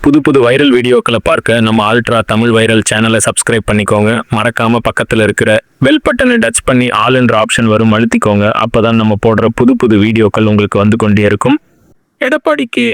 புது வைரல் வீடியோக்களை பார்க்க நம்ம ஆல்ட்ரா தமிழ் வைரல் சேனலை சப்ஸ்கிரைப் பண்ணிக்கோங்க. மறக்காம பக்கத்தில் இருக்கிற பெல் பட்டனை டச் பண்ணி ஆல் என்ற ஆப்ஷன் வரும் அழுத்திக்கோங்க. அப்பதான் நம்ம போடுற புது வீடியோக்கள் உங்களுக்கு வந்து கொண்டே இருக்கும். எடப்பாடி கே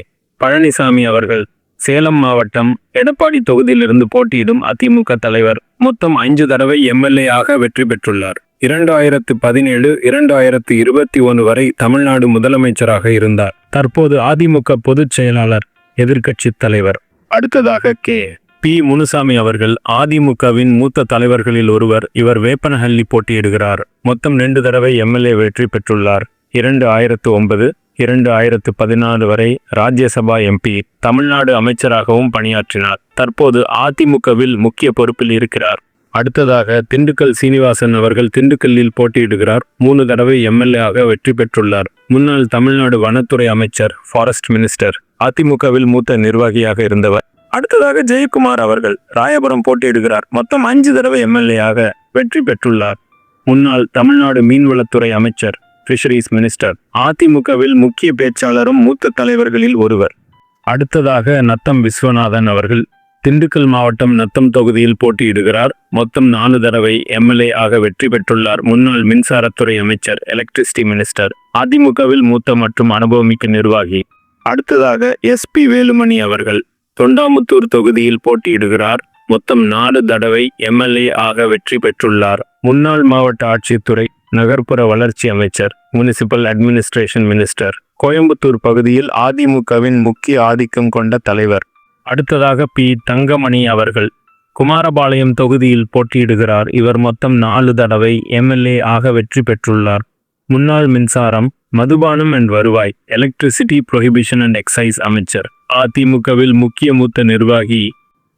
பழனிசாமி அவர்கள் சேலம் மாவட்டம் எடப்பாடி தொகுதியிலிருந்து போட்டியிடும் அதிமுக தலைவர். மொத்தம் 5 தடவை எம்எல்ஏ ஆக வெற்றி பெற்றுள்ளார். 2017, 2021 வரை தமிழ்நாடு முதலமைச்சராக இருந்தார். தற்போது அதிமுக பொதுச் செயலாளர், எதிர்க்கட்சி தலைவர். அடுத்ததாக கே பி முனுசாமி அவர்கள் அதிமுகவின் மூத்த தலைவர்களில் ஒருவர். இவர் வேப்பனஹள்ளி போட்டியிடுகிறார். மொத்தம் 2 தடவை எம்எல்ஏ வெற்றி பெற்றுள்ளார். 2009, 2014 வரை ராஜ்யசபா எம்பி, தமிழ்நாடு அமைச்சராகவும் பணியாற்றினார். தற்போது அதிமுகவில் முக்கிய பொறுப்பில் இருக்கிறார். அடுத்ததாக திண்டுக்கல் சீனிவாசன் அவர்கள் திண்டுக்கல்லில் போட்டியிடுகிறார். 3 தடவை எம்எல்ஏ ஆக வெற்றி பெற்றுள்ளார். முன்னாள் தமிழ்நாடு வனத்துறை அமைச்சர், ஃபாரஸ்ட் மினிஸ்டர், அதிமுகவில் மூத்த நிர்வாகியாக இருந்தவர். அடுத்ததாக ஜெயக்குமார் அவர்கள் ராயபுரம் போட்டியிடுகிறார். மொத்தம் 5 தடவை எம்எல்ஏ ஆக வெற்றி பெற்றுள்ளார். முன்னாள் தமிழ்நாடு மீன்வளத்துறை அமைச்சர், ஃபிஷரிஸ் மினிஸ்டர், அதிமுகவில் முக்கிய பேச்சாளரும் மூத்த தலைவர்களில் ஒருவர். அடுத்ததாக நத்தம் விஸ்வநாதன் அவர்கள் திண்டுக்கல் மாவட்டம் நத்தம் தொகுதியில் போட்டியிடுகிறார். மொத்தம் 4 தடவை எம்எல்ஏ ஆக வெற்றி பெற்றுள்ளார். முன்னாள் மின்சாரத்துறை அமைச்சர், எலக்ட்ரிசிட்டி மினிஸ்டர், அதிமுகவில் மூத்த மற்றும் அனுபவமிக்க நிர்வாகி. அடுத்ததாக எஸ்பி வேலுமணி அவர்கள் தொண்டாமுத்தூர் தொகுதியில் போட்டியிடுகிறார். மொத்தம் 4 தடவை எம்எல்ஏ ஆக வெற்றி பெற்றுள்ளார். முன்னாள் மாவட்ட ஆட்சித்துறை, நகர்ப்புற வளர்ச்சி அமைச்சர், முனிசிபல் அட்மினிஸ்ட்ரேஷன் மினிஸ்டர், கோயம்புத்தூர் பகுதியில் அதிமுகவின் முக்கிய ஆதிக்கம் கொண்ட தலைவர். அடுத்ததாக பி தங்கமணி அவர்கள் குமாரபாளையம் தொகுதியில் போட்டியிடுகிறார். இவர் மொத்தம் 4 தடவை எம்எல்ஏ ஆக வெற்றி பெற்றுள்ளார். முன்னாள் மின்சாரம், மதுபானம் அண்ட் வருவாய், எலக்ட்ரிசிட்டி புரோஹிபிஷன் அண்ட் எக்ஸைஸ் அமைச்சர், அதிமுகவில் முக்கிய மூத்த நிர்வாகி.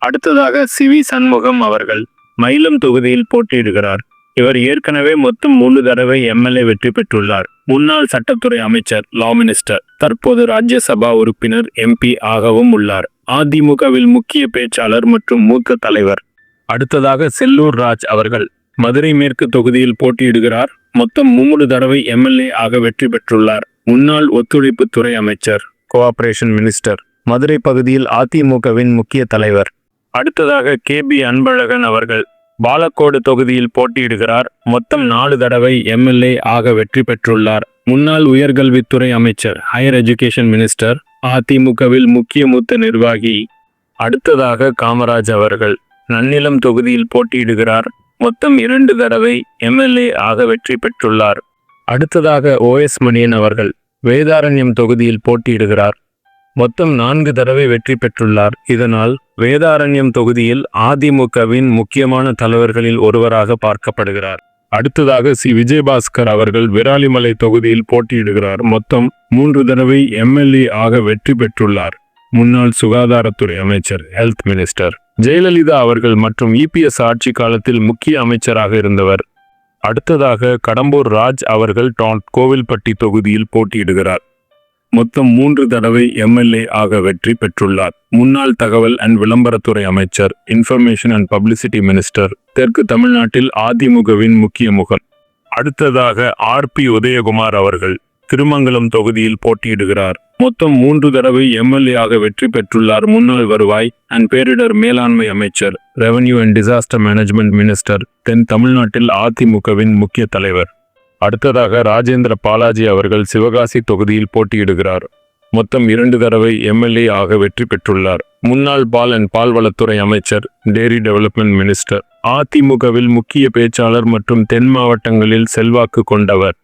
அடுத்ததாக சிவி சண்முகம் அவர்கள் மயிலம் தொகுதியில் போட்டியிடுகிறார். இவர் ஏற்கனவே மொத்தம் 3 தடவை எம்எல்ஏ வெற்றி பெற்றுள்ளார். முன்னாள் சட்டத்துறை அமைச்சர், லா மினிஸ்டர், தற்போது ராஜ்யசபா உறுப்பினர், எம்பி ஆகவும் உள்ளார். அதிமுகவில் முக்கிய பேச்சாளர் மற்றும் மூத்த தலைவர். அடுத்ததாக செல்லூர் ராஜ் அவர்கள் மதுரை மேற்கு தொகுதியில் போட்டியிடுகிறார். மொத்தம் 3 தடவை எம்எல்ஏ ஆக வெற்றி பெற்றுள்ளார். முன்னாள் ஒத்துழைப்புத்துறை அமைச்சர், கோஆபரேஷன் மினிஸ்டர், மதுரை பகுதியில் அதிமுகவின் முக்கிய தலைவர். அடுத்ததாக கே பி அன்பழகன் அவர்கள் பாலக்கோடு தொகுதியில் போட்டியிடுகிறார். மொத்தம் 4 தடவை எம்எல்ஏ ஆக வெற்றி பெற்றுள்ளார். முன்னாள் உயர்கல்வித்துறை அமைச்சர், ஹையர் எஜுகேஷன் மினிஸ்டர், அதிமுகவில் முக்கிய மூத்த நிர்வாகி. அடுத்ததாக காமராஜ் அவர்கள் நன்னிலம் தொகுதியில் போட்டியிடுகிறார். மொத்தம் 2 தடவை எம்எல்ஏ ஆக வெற்றி பெற்றுள்ளார். அடுத்ததாக ஓஎஸ் மணியன் அவர்கள் வேதாரண்யம் தொகுதியில் போட்டியிடுகிறார். மொத்தம் 4 தடவை வெற்றி பெற்றுள்ளார். இதனால் வேதாரண்யம் தொகுதியில் அதிமுகவின் முக்கியமான தலைவர்களில் ஒருவராக பார்க்கப்படுகிறார். அடுத்ததாக சி விஜயபாஸ்கர் அவர்கள் விராலிமலை தொகுதியில் போட்டியிடுகிறார். மொத்தம் 3 தடவை எம்எல்ஏ ஆக வெற்றி பெற்றுள்ளார். முன்னாள் சுகாதாரத்துறை அமைச்சர், ஹெல்த் மினிஸ்டர், ஜெயலலிதா அவர்கள் மற்றும் இபிஎஸ் ஆட்சி காலத்தில் முக்கிய அமைச்சராக இருந்தவர். அடுத்ததாக கடம்பூர் ராஜ் அவர்கள் கோவில்பட்டி தொகுதியில் போட்டியிடுகிறார். மொத்தம் 3 தடவை எம்எல்ஏ ஆக வெற்றி பெற்றுள்ளார். முன்னாள் தகவல் அண்ட் விளம்பரத்துறை அமைச்சர், இன்ஃபர்மேஷன் அண்ட் பப்ளிசிட்டி மினிஸ்டர், தெற்கு தமிழ்நாட்டில் அதிமுகவின் முக்கிய முகம். அடுத்ததாக ஆர்.பி. உதயகுமார் அவர்கள் திருமங்கலம் தொகுதியில் போட்டியிடுகிறார். மொத்தம் 3 தடவை எம்எல்ஏ ஆக வெற்றி பெற்றுள்ளார். முன்னாள் வருவாய் அண்ட் பேரிடர் மேலாண்மை அமைச்சர், revenue and disaster management minister, தென் தமிழ்நாட்டில் அதிமுகவின் முக்கிய தலைவர். அடுத்ததாக ராஜேந்திர பாலாஜி அவர்கள் சிவகாசி தொகுதியில் போட்டியிடுகிறார். மொத்தம் 2 தடவை எம்எல்ஏ ஆக வெற்றி பெற்றுள்ளார். முன்னாள் பால் அண்ட் பால்வளத்துறை அமைச்சர், டெய்ரி டெவலப்மெண்ட் மினிஸ்டர், அதிமுகவில் முக்கிய பேச்சாளர் மற்றும் தென் மாவட்டங்களில் செல்வாக்கு கொண்டவர்.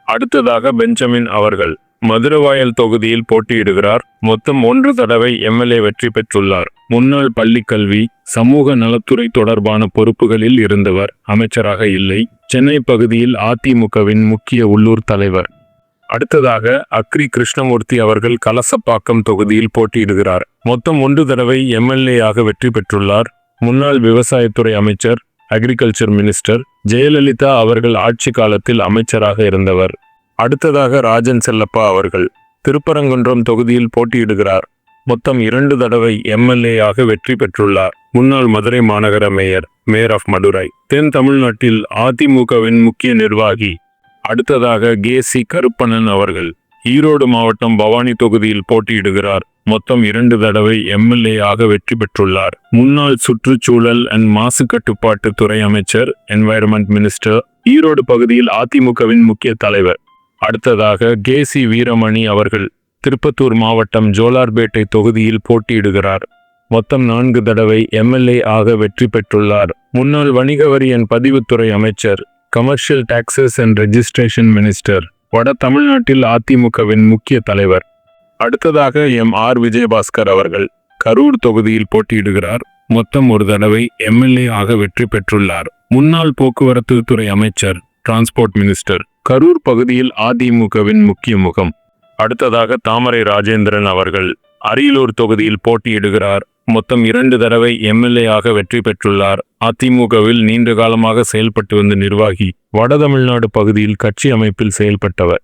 அடுத்ததாக பெஞ்சமின் அவர்கள் மதுரவாயல் தொகுதியில் போட்டியிடுகிறார். மொத்தம் 1 தடவை எம்எல்ஏ வெற்றி பெற்றுள்ளார். முன்னாள் பள்ளிக்கல்வி, சமூக நலத்துறை தொடர்பான பொறுப்புகளில் இருந்தவர், அமைச்சராக இல்லை. சென்னை பகுதியில் அதிமுகவின் முக்கிய உள்ளூர் தலைவர். அடுத்ததாக அக்ரி கிருஷ்ணமூர்த்தி அவர்கள் கலசப்பாக்கம் தொகுதியில் போட்டியிடுகிறார். மொத்தம் 1 தடவை எம்எல்ஏ ஆக வெற்றி பெற்றுள்ளார். முன்னாள் விவசாயத்துறை அமைச்சர், அக்ரிகல்ச்சர் மினிஸ்டர், ஜெயலலிதா அவர்கள் ஆட்சி காலத்தில் அமைச்சராக இருந்தவர். அடுத்ததாக ராஜன் செல்லப்பா அவர்கள் திருப்பரங்குன்றம் தொகுதியில் போட்டியிடுகிறார். மொத்தம் 2 தடவை எம்எல்ஏ ஆக வெற்றி பெற்றுள்ளார். முன்னாள் மதுரை மாநகர மேயர், மேயர் ஆஃப் மதுரை, தென் தமிழ்நாட்டில் அதிமுகவின் முக்கிய நிர்வாகி. அடுத்ததாக கே சி கருப்பணன் அவர்கள் ஈரோடு மாவட்டம் பவானி தொகுதியில் போட்டியிடுகிறார். மொத்தம் 2 தடவை எம்எல்ஏ ஆக வெற்றி பெற்றுள்ளார். முன்னாள் சுற்றுச்சூழல் அண்ட் மாசு கட்டுப்பாட்டு துறை அமைச்சர், என்வைரன்மெண்ட் மினிஸ்டர். ஈரோடு பகுதியில் அதிமுகவின் முக்கிய தலைவர். அடுத்ததாக கே.சி. வீரமணி அவர்கள் திருப்பத்தூர் மாவட்டம் ஜோலார்பேட்டை தொகுதியில் போட்டியிடுகிறார். மொத்தம் 4 தடவை எம்எல்ஏ ஆக வெற்றி பெற்றுள்ளார். முன்னாள் வணிக வரி அண்ட் பதிவுத்துறை அமைச்சர், commercial taxes and registration minister. வட தமிழ்நாட்டில் அதிமுகவின் முக்கிய தலைவர். அடுத்ததாக எம்.ஆர். விஜயபாஸ்கர் அவர்கள் கரூர் தொகுதியில் போட்டியிடுகிறார். மொத்தம் 1 தடவை எம்எல்ஏ ஆக வெற்றி பெற்றுள்ளார். முன்னாள் போக்குவரத்து துறை அமைச்சர், டிரான்ஸ்போர்ட் மினிஸ்டர். கரூர் பகுதியில் அதிமுகவின் முக்கிய முகம். அடுத்ததாக தாமரை ராஜேந்திரன் அவர்கள் அரியலூர் தொகுதியில் போட்டியிடுகிறார். மொத்தம் 2 தடவை எம்எல்ஏ ஆக வெற்றி பெற்றுள்ளார். அதிமுகவில் நீண்ட காலமாக செயல்பட்டு வந்த நிர்வாகி. வட தமிழ்நாடு பகுதியில் கட்சி அமைப்பில் செயல்பட்டவர்.